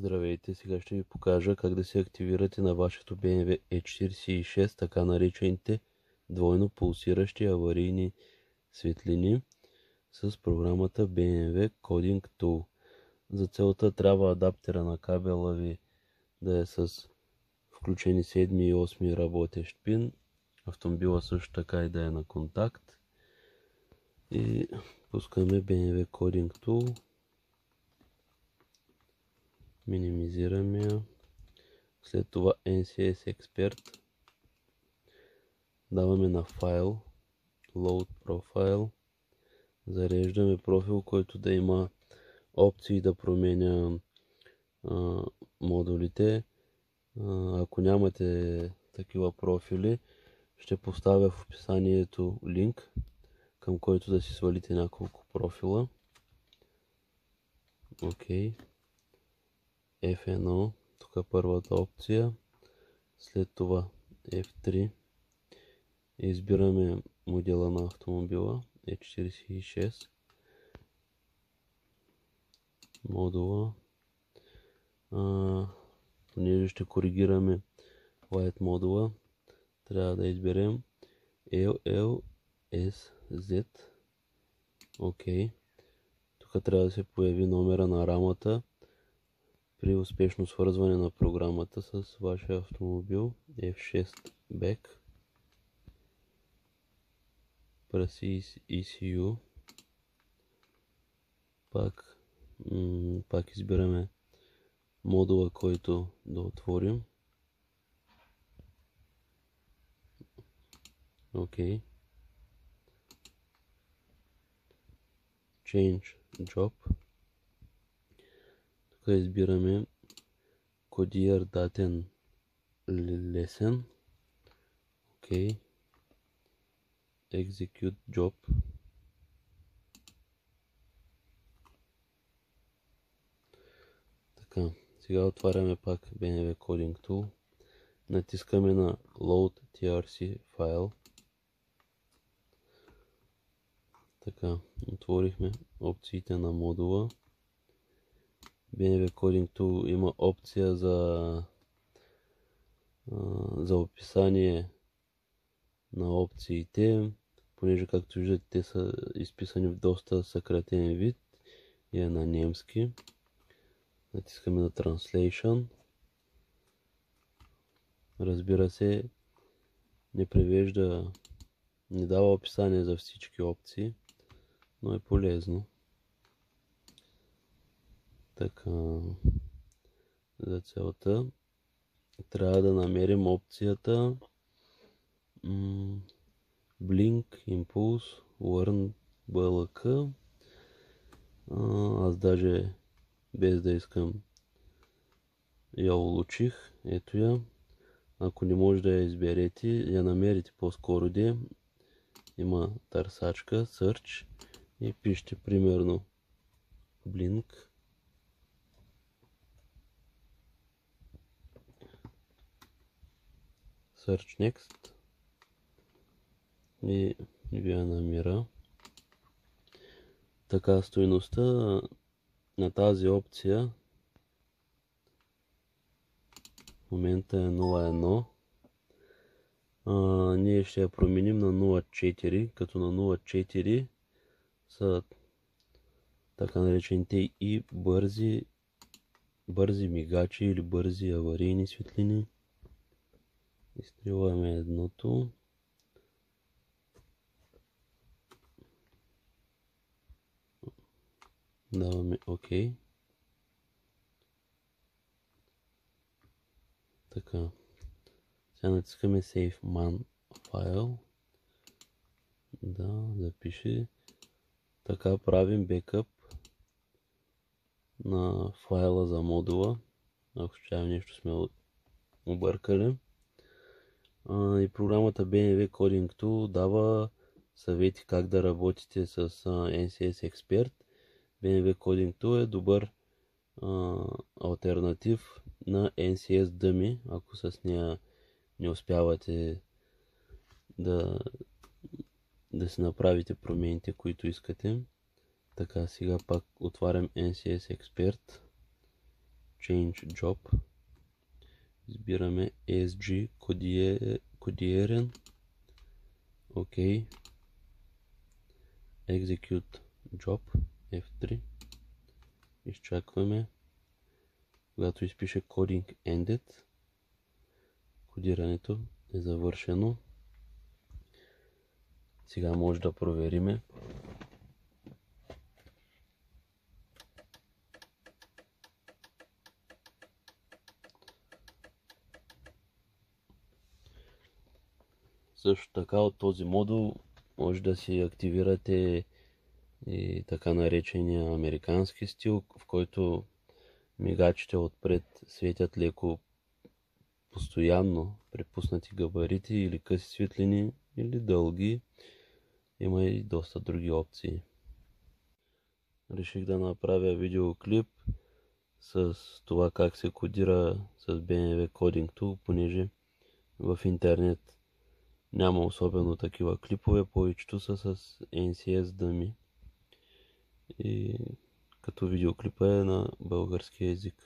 Здравейте, сега ще ви покажа как да се активирате на вашето BMW E46, така наречените двойно пулсиращи аварийни светлини с програмата BMW Coding Tool. За целта трябва адаптера на кабела ви да е с включени 7 и 8 работещ пин, автомобила също така и да е на контакт. И пускаме BMW Coding Tool. Минимизираме я. След това NCS Expert. Даваме на файл, Load Profile. Зареждаме профил, който да има опции да променя модулите. Ако нямате такива профили, ще поставя в описанието линк, към който да си свалите няколко профила. Окей. F1, тук първата опция. След това F3. Избираме модела на автомобила E46. Модула. Понеже ще коригираме Light модула, трябва да изберем LLSZ. Окей. Тук трябва да се появи номера на рамата при успешно свързване на програмата с вашия автомобил. F6 Back. Праси ECU. Пак избираме модула, който да отворим. Окей. Change Job. Тук избираме кодиер датен лесен. Окей. Execute Job. Така, сега отваряме пак BMW Coding Tool. Натискаме на Load TRC файл. Така, отворихме опциите на модула. BMW Coding Tool има опция за описание на опциите, понеже както виждате те са изписани в доста съкратен вид и е на немски. Натискаме на Translation. Разбира се, не превежда, не дава описание за всички опции, но е полезно. Така, за целта трябва да намерим опцията Blink, Impulse, Warn, BLK. Аз даже без да искам я улучих. Ето я. Ако не може да я изберете, я намерите по-скоро де. Има търсачка, Search и пишете примерно Blink. Search Next. И ви я намира. Така, стойността на тази опция в момента е 0.1. Ние ще я променим на 0.4, като на 0.4 са така наречените и бързи мигачи или бързи аварийни светлини. Изстрелваме едното. Даваме ОК. Така. Сега натискаме Save Man файл. Да, запише. Така правим бекъп на файла за модула. Ако случайно нещо сме объркали. И програмата BMW Coding Tool дава съвети как да работите с NCS Expert. BMW Coding Tool е добър алтернатив на NCS Dummy, ако с нея не успявате да си направите промените, които искате. Така, сега пак отварям NCS Expert. Change Job. Избираме ESG кодиерен. OK. Execute Job. F3. Изчакваме. Когато изпише Coding Ended, кодирането е завършено. Сега може да провериме. Също така от този модул може да си активирате и така наречения американски стил, в който мигачите отпред светят леко постоянно, препуснати габарити или къси светлини или дълги. Има и доста други опции. Реших да направя видеоклип с това как се кодира с BMW Coding Tool, понеже в интернет няма особено такива клипове, повечето са с NCS дъми и като видеоклипа е на български език.